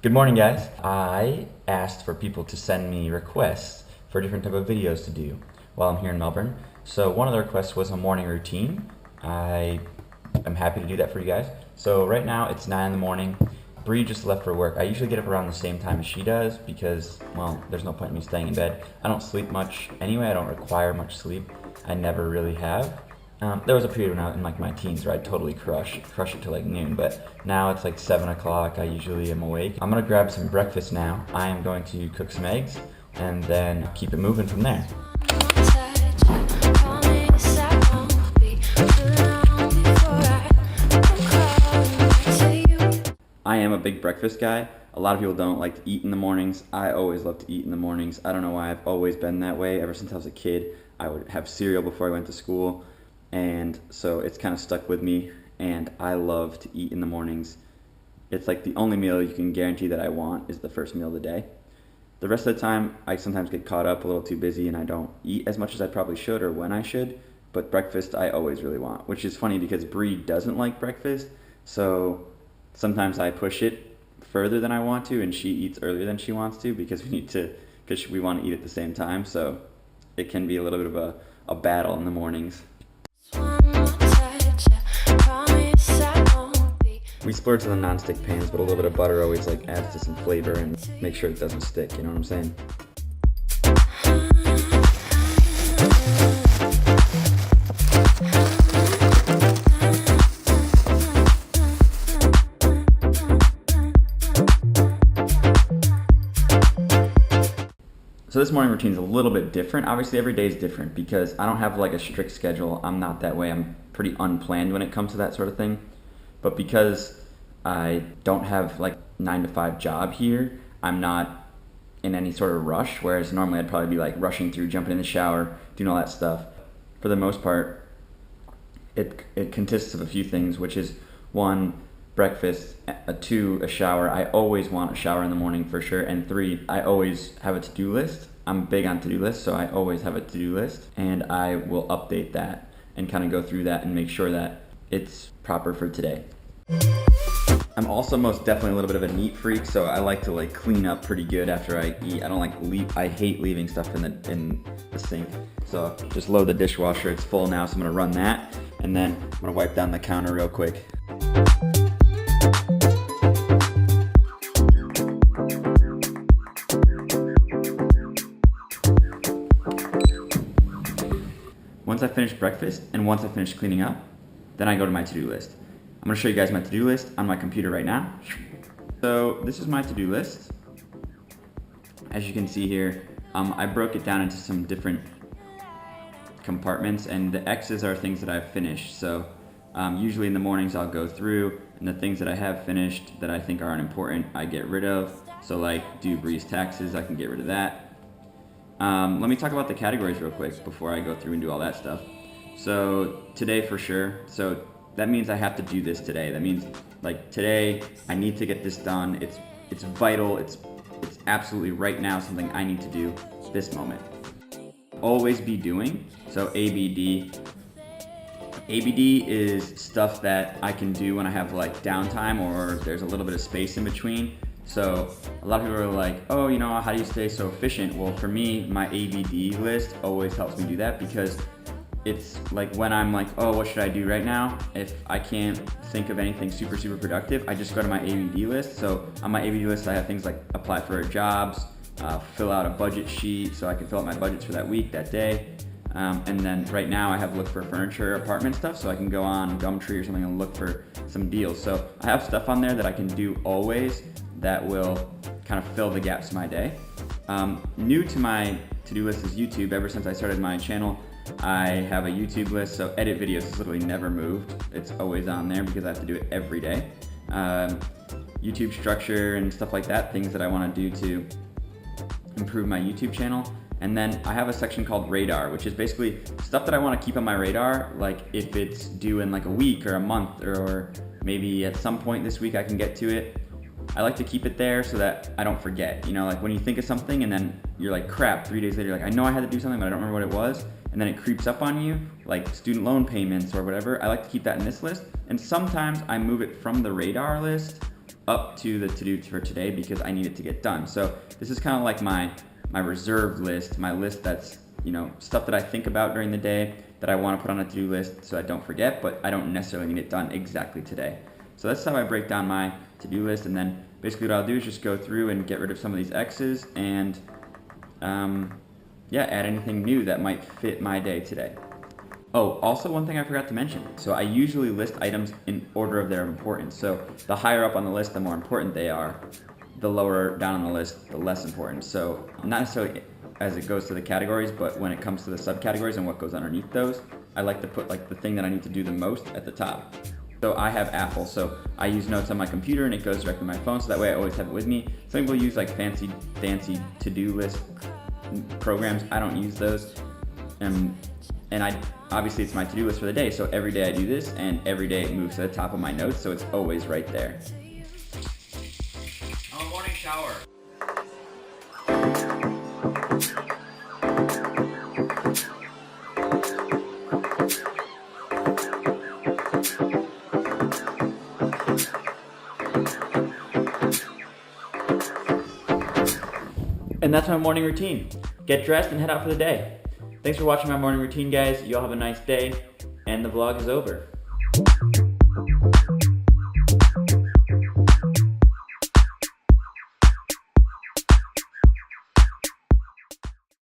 Good morning, guys. I asked for people to send me requests for different type of videos to do while I'm here in Melbourne. So one of the requests was a morning routine. I am happy to do that for you guys. So right now it's 9 in the morning. Bree just left for work. I usually get up around the same time as she does because, well, there's no point in me staying in bed. I don't sleep much anyway. I don't require much sleep. I never really have. There was a period when I was in like my teens where I'd totally crush it till like noon, but now it's like 7 o'clock. I usually am awake. I'm gonna grab some breakfast now. I am going to cook some eggs and then keep it moving from there. I am a big breakfast guy. A lot of people don't like to eat in the mornings. I always love to eat in the mornings. I don't know why. I've always been that way. Ever since I was a kid, I would have cereal before I went to school. And so it's kind of stuck with me, and I love to eat in the mornings. It's like the only meal you can guarantee that I want is the first meal of the day. The rest of the time, I sometimes get caught up a little too busy and I don't eat as much as I probably should or when I should, but breakfast I always really want, which is funny because Bree doesn't like breakfast, so sometimes I push it further than I want to and she eats earlier than she wants to because we want to eat at the same time, so it can be a little bit of a battle in the mornings. We splurge on the non-stick pans, but a little bit of butter always like adds to some flavor and make sure it doesn't stick, you know what I'm saying? So this morning routine is a little bit different. Obviously every day is different because I don't have like a strict schedule. I'm not that way. I'm pretty unplanned when it comes to that sort of thing. But because I don't have like 9 to 5 job here, I'm not in any sort of rush, whereas normally I'd probably be like rushing through, jumping in the shower, doing all that stuff. For the most part, it consists of a few things, which is 1, breakfast, 2, a shower. I always want a shower in the morning for sure, and 3, I always have a to-do list. I'm big on to-do lists, so I always have a to-do list, and I will update that and kind of go through that and make sure that it's proper for today. I'm also most definitely a little bit of a neat freak, so I like to like clean up pretty good after I eat. I don't like I hate leaving stuff in the sink. So just load the dishwasher. It's full now, so I'm gonna run that, and then I'm gonna wipe down the counter real quick. Once I finish breakfast and once I finish cleaning up, then I go to my to-do list. I'm gonna show you guys my to-do list on my computer right now. So this is my to-do list. As you can see here, I broke it down into some different compartments, and the X's are things that I've finished. So usually in the mornings I'll go through, and the things that I have finished that I think aren't important, I get rid of. So like do Bree's taxes, I can get rid of that. Let me talk about the categories real quick before I go through and do all that stuff. So today for sure, so that means I have to do this today. That means like today I need to get this done. It's vital, it's absolutely right now something I need to do this moment. Always be doing, so ABD. ABD is stuff that I can do when I have like downtime or there's a little bit of space in between. So a lot of people are like, oh, you know, how do you stay so efficient? Well, for me, my ABD list always helps me do that because it's like when I'm like, oh, what should I do right now? If I can't think of anything super productive, I just go to my ABD list. So on my ABD list, I have things like apply for jobs, fill out a budget sheet so I can fill out my budgets for that week, that day. And then right now I have look for furniture, apartment stuff, so I can go on Gumtree or something and look for some deals. So I have stuff on there that I can do always that will kind of fill the gaps of my day. New to my to-do list is YouTube. Ever since I started my channel, I have a YouTube list, so edit videos has literally never moved. It's always on there because I have to do it every day. YouTube structure and stuff like that, things that I want to do to improve my YouTube channel. And then I have a section called radar, which is basically stuff that I want to keep on my radar, like if it's due in like a week or a month or maybe at some point this week I can get to it. I like to keep it there so that I don't forget. You know, like when you think of something and then you're like, crap, 3 days later, you're like, I know I had to do something, but I don't remember what it was. And then it creeps up on you, like student loan payments or whatever. I like to keep that in this list. And sometimes I move it from the radar list up to the to-do for today because I need it to get done. So this is kind of like my reserve list, my list that's, you know, stuff that I think about during the day that I want to put on a to-do list so I don't forget, but I don't necessarily need it done exactly today. So that's how I break down my to-do list, and then basically what I'll do is just go through and get rid of some of these X's and add anything new that might fit my day today. Oh, also one thing I forgot to mention. So I usually list items in order of their importance. So the higher up on the list, the more important they are. The lower down on the list, the less important. So not necessarily as it goes to the categories, but when it comes to the subcategories and what goes underneath those, I like to put like the thing that I need to do the most at the top. So I have Apple, so I use Notes on my computer and it goes directly to my phone, so that way I always have it with me. Some people use like fancy to-do list programs. I don't use those. And I obviously it's my to-do list for the day, so every day I do this, and every day it moves to the top of my notes, so it's always right there. I'm a morning shower. And that's my morning routine. Get dressed and head out for the day. Thanks for watching my morning routine, guys. You all have a nice day, and the vlog is over.